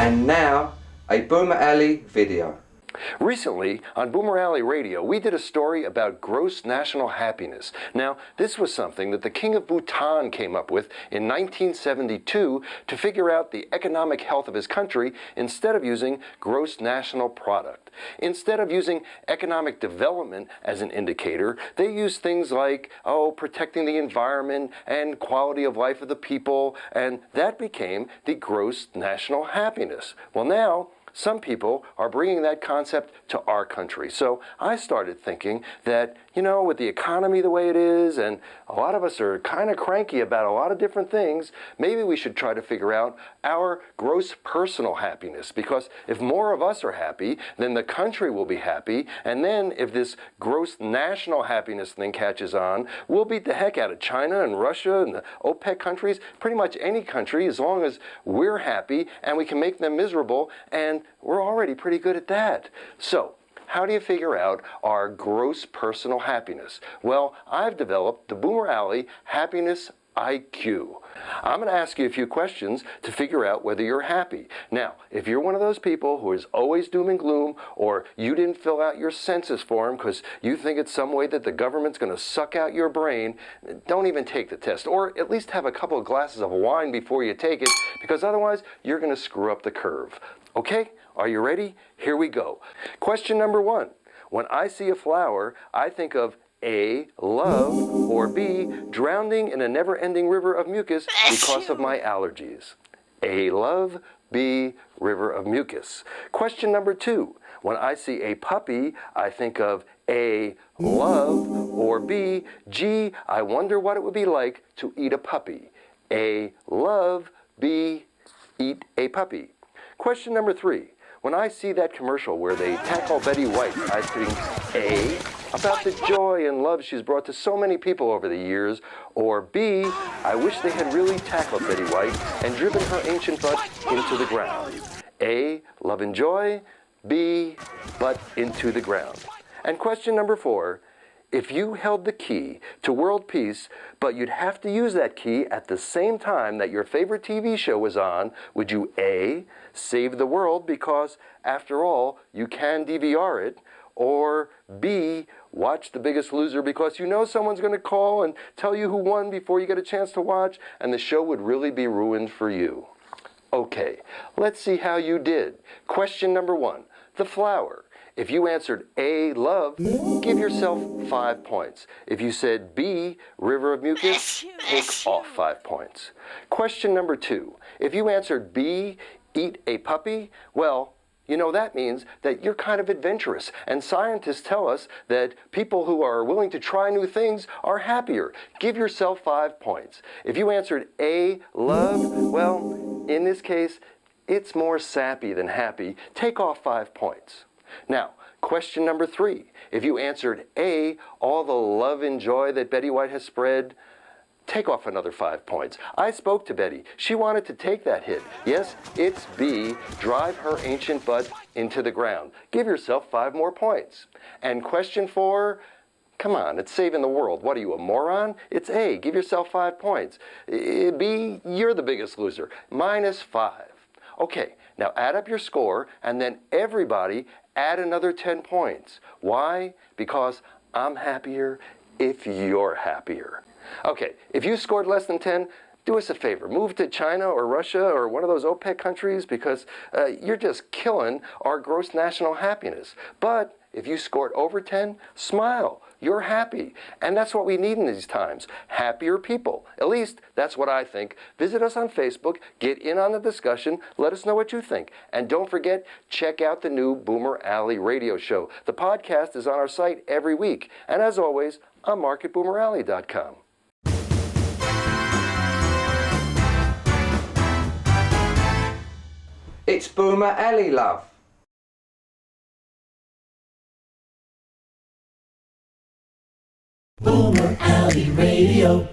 And now, a Boomer Alley video. Recently, on Boomer Alley Radio, we did a story about gross national happiness. Now, this was something that the King of Bhutan came up with in 1972 to figure out the economic health of his country instead of using gross national product. Instead of using economic development as an indicator, they used things like, protecting the environment and quality of life of the people, and that became the gross national happiness. Well, now, some people are bringing that concept to our country. So I started thinking that, with the economy the way it is, and a lot of us are kind of cranky about a lot of different things, maybe we should try to figure out our gross personal happiness. Because if more of us are happy, then the country will be happy. And then if this gross national happiness thing catches on, we'll beat the heck out of China and Russia and the OPEC countries, pretty much any country, as long as we're happy and we can make them miserable. And we're already pretty good at that. So, how do you figure out our gross personal happiness? Well, I've developed the Boomer Alley Happiness IQ. I'm going to ask you a few questions to figure out whether you're happy. Now, if you're one of those people who is always doom and gloom, or you didn't fill out your census form because you think it's some way that the government's going to suck out your brain, don't even take the test. Or at least have a couple of glasses of wine before you take it, because otherwise you're going to screw up the curve. Okay? Are you ready? Here we go. Question number 1. When I see a flower, I think of A, love, or B, drowning in a never-ending river of mucus because of my allergies. A, love, B, river of mucus. Question number 2. When I see a puppy, I think of A, love, or B, gee, I wonder what it would be like to eat a puppy. A, love, B, eat a puppy. Question number 3. When I see that commercial where they tackle Betty White, I think A, about the joy and love she's brought to so many people over the years, or B, I wish they had really tackled Betty White and driven her ancient butt into the ground. A, love and joy, B, butt into the ground. And question number 4, if you held the key to world peace, but you'd have to use that key at the same time that your favorite TV show was on, would you A, save the world because, after all, you can DVR it, or B, watch The Biggest Loser because you know someone's going to call and tell you who won before you get a chance to watch, and the show would really be ruined for you? Okay, let's see how you did. Question number 1, the flower. If you answered A, love, give yourself 5 points. If you said B, river of mucus, take off 5 points. Question number 2. If you answered B, eat a puppy, well, that means that you're kind of adventurous. And scientists tell us that people who are willing to try new things are happier. Give yourself 5 points. If you answered A, love, well, in this case, it's more sappy than happy. Take off 5 points. Now, question number 3. If you answered A, all the love and joy that Betty White has spread, take off another 5 points. I spoke to Betty. She wanted to take that hit. Yes, it's B, drive her ancient butt into the ground. Give yourself 5 more points. And question 4, come on, it's saving the world. What are you, a moron? It's A, give yourself 5 points. B, you're the biggest loser. -5. Okay, now add up your score, and then everybody add another 10 points. Why? Because I'm happier if you're happier. Okay, if you scored less than 10, do us a favor. Move to China or Russia or one of those OPEC countries, because you're just killing our gross national happiness. But if you scored over 10, smile. You're happy. And that's what we need in these times. Happier people. At least that's what I think. Visit us on Facebook. Get in on the discussion. Let us know what you think. And don't forget, check out the new Boomer Alley radio show. The podcast is on our site every week. And as always, I'm Marc at boomeralley.com. It's Boomer Alley, love. Boomer Alley Radio.